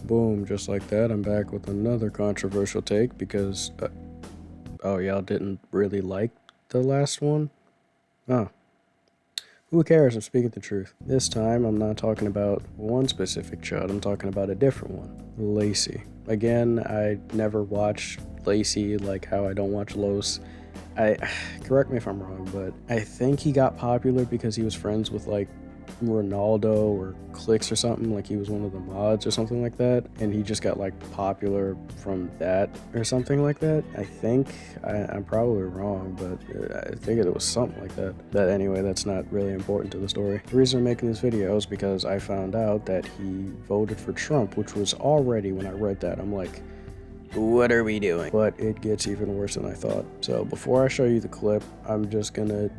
Boom, just like that, I'm back with another controversial take because, oh, y'all didn't really like the last one? Oh, who cares? I'm speaking the truth. This time, I'm not talking about one specific chud, I'm talking about a different one. Lacy. Again, I never watched Lacy like how I don't watch Los. Correct me if I'm wrong, but I think he got popular because he was friends with like Ronaldo or Clicks or something, like he was one of the mods or something like that, and he just got like popular from that or something like that. I think I'm probably wrong, but I think it was something like that. But anyway, that's not really important to the story. The reason I'm making this video is because I found out that he voted for Trump, which was already, when I read that, I'm like, what are we doing? But it gets even worse than I thought. So before I show you the clip, I'm just gonna,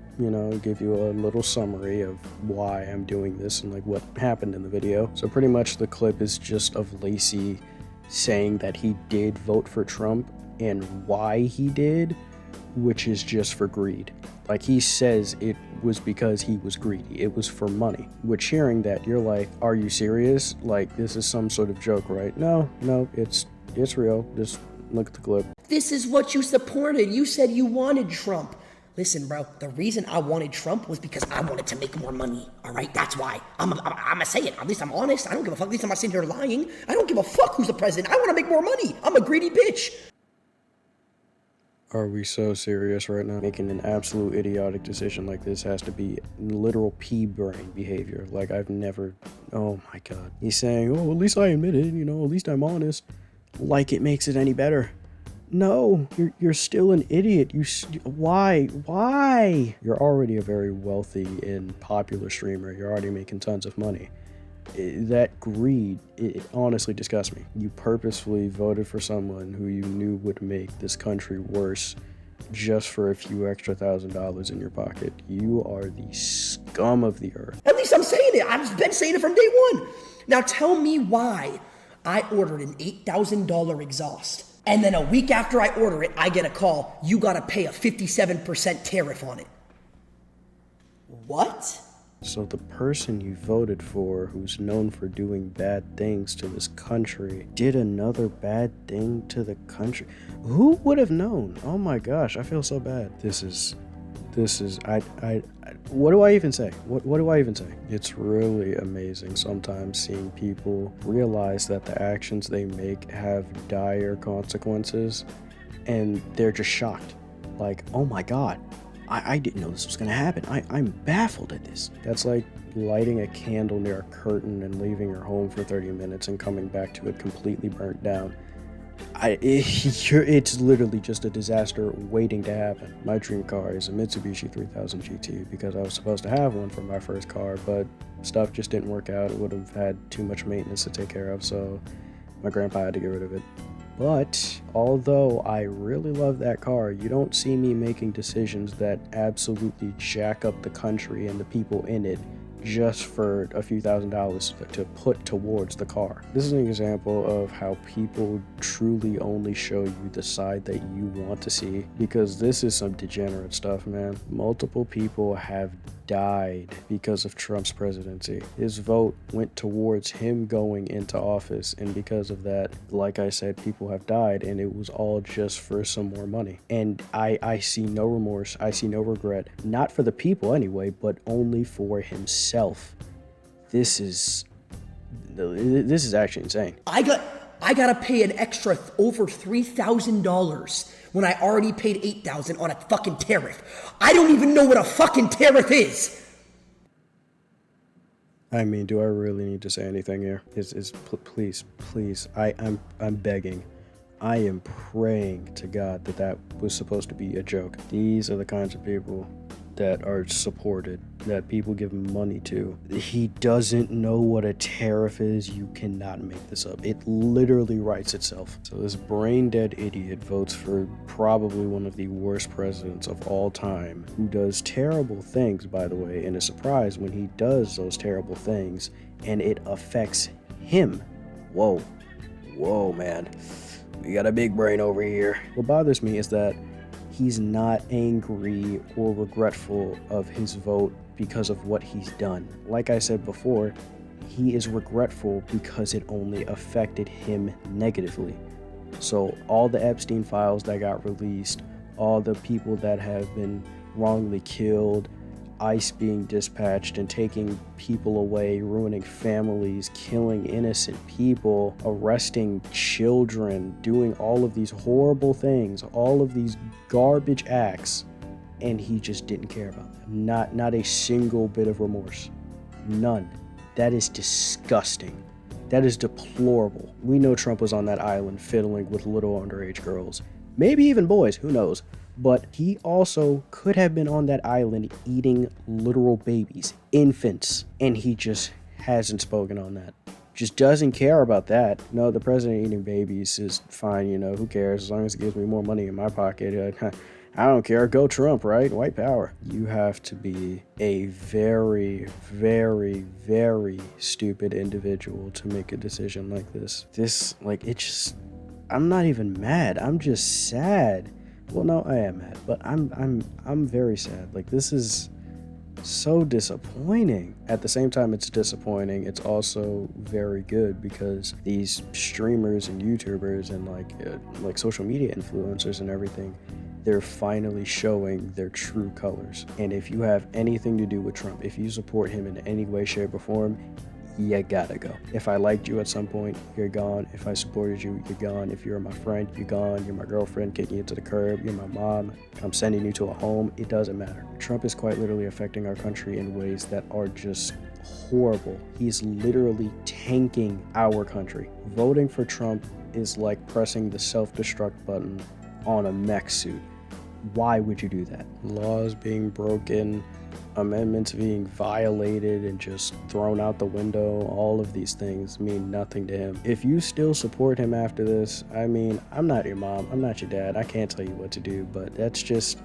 give you a little summary of why I'm doing this and like what happened in the video. So pretty much the clip is just of Lacy saying that he did vote for Trump and why he did, which is just for greed. Like he says it was because he was greedy. It was for money. Which hearing that, you're like, are you serious? Like this is some sort of joke, right? No, it's real. Just look at the clip. This is what you supported. You said you wanted Trump. Listen, bro, the reason I wanted Trump was because I wanted to make more money, all right? That's why. I'm gonna say it. At least I'm honest. I don't give a fuck. At least I'm not sitting here lying. I don't give a fuck who's the president. I want to make more money. I'm a greedy bitch. Are we so serious right now? Making an absolute idiotic decision like this has to be literal pea brain behavior. Like I've never, oh my God. He's saying, oh, at least I admit it, at least I'm honest. Like it makes it any better. No, you're still an idiot. Why? You're already a very wealthy and popular streamer. You're already making tons of money. That greed, it honestly disgusts me. You purposefully voted for someone who you knew would make this country worse just for a few extra $1,000 in your pocket. You are the scum of the earth. At least I'm saying it. I've been saying it from day one. Now tell me why I ordered an $8,000 exhaust. And then a week after I order it, I get a call, you gotta pay a 57% tariff on it. What? So the person you voted for, who's known for doing bad things to this country, did another bad thing to the country? Who would have known? Oh my gosh, I feel so bad. What do I even say? What do I even say? It's really amazing sometimes seeing people realize that the actions they make have dire consequences and they're just shocked. Like, oh my God, I didn't know this was gonna happen. I'm baffled at this. That's like lighting a candle near a curtain and leaving your home for 30 minutes and coming back to it completely burnt down. It's literally just a disaster waiting to happen. My dream car is a Mitsubishi 3000 GT because I was supposed to have one for my first car, but stuff just didn't work out. It would have had too much maintenance to take care of, so my grandpa had to get rid of it. But although I really love that car, you don't see me making decisions that absolutely jack up the country and the people in it just for a few $1,000s to put towards the car. This is an example of how people truly only show you the side that you want to see, because this is some degenerate stuff, man. Multiple people have died because of Trump's presidency. His vote went towards him going into office, and because of that, like I said, people have died, and it was all just for some more money. And I see no remorse, I see no regret, not for the people anyway, but only for himself. This is actually insane. I gotta pay an extra over $3,000 when I already paid $8,000 on a fucking tariff. I don't even know what a fucking tariff is. I mean, do I really need to say anything here? Please, I'm begging. I am praying to God that was supposed to be a joke. These are the kinds of people that are supported, that people give money to. He doesn't know what a tariff is. You cannot make this up. It literally writes itself. So this brain dead idiot votes for probably one of the worst presidents of all time, who does terrible things, by the way, and is surprised when he does those terrible things and it affects him. Whoa, man. We got a big brain over here. What bothers me is that he's not angry or regretful of his vote because of what he's done. Like I said before, he is regretful because it only affected him negatively. So all the Epstein files that got released, all the people that have been wrongly killed, ICE being dispatched and taking people away, ruining families, killing innocent people, arresting children, doing all of these horrible things, all of these garbage acts, and he just didn't care about them. Not a single bit of remorse. None. That is disgusting. That is deplorable. We know Trump was on that island fiddling with little underage girls. Maybe even boys, who knows? But he also could have been on that island eating literal babies, infants, and he just hasn't spoken on that. Just doesn't care about that. No, the president eating babies is fine, who cares? As long as it gives me more money in my pocket. I don't care. Go Trump, right? White power. You have to be a very, very, very stupid individual to make a decision like this. I'm not even mad. I'm just sad. Well, no, I am mad, but I'm very sad. This is so disappointing. At the same time it's disappointing, it's also very good because these streamers and YouTubers and like social media influencers and everything, they're finally showing their true colors. And if you have anything to do with Trump, if you support him in any way, shape, or form, you gotta go. If I liked you at some point, you're gone. If I supported you, you're gone. If you're my friend, you're gone. You're my girlfriend, kicking you to the curb. You're my mom, I'm sending you to a home. It doesn't matter. Trump is quite literally affecting our country in ways that are just horrible. He's literally tanking our country. Voting for Trump is like pressing the self-destruct button on a mech suit. Why would you do that? Laws being broken, amendments being violated and just thrown out the window, all of these things mean nothing to him. If you still support him after this, I'm not your mom, I'm not your dad, I can't tell you what to do, but that's just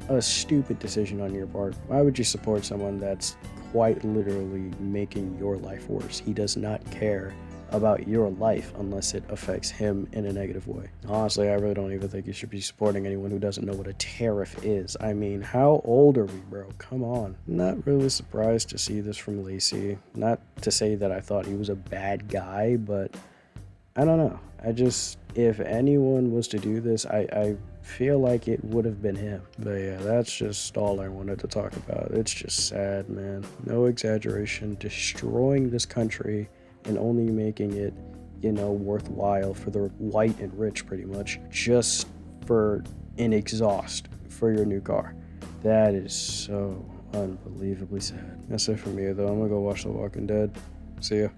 a stupid decision on your part. Why would you support someone that's quite literally making your life worse? He does not care about your life unless it affects him in a negative way. Honestly, I really don't even think you should be supporting anyone who doesn't know what a tariff is. How old are we, bro? Come on. I'm not really surprised to see this from Lacy. Not to say that I thought he was a bad guy, but I don't know. If anyone was to do this, I feel like it would have been him. But yeah, that's just all I wanted to talk about. It's just sad, man. No exaggeration. Destroying this country and only making it, worthwhile for the white and rich, pretty much, just for an exhaust for your new car. That is so unbelievably sad. That's it for me, though. I'm gonna go watch The Walking Dead. See ya.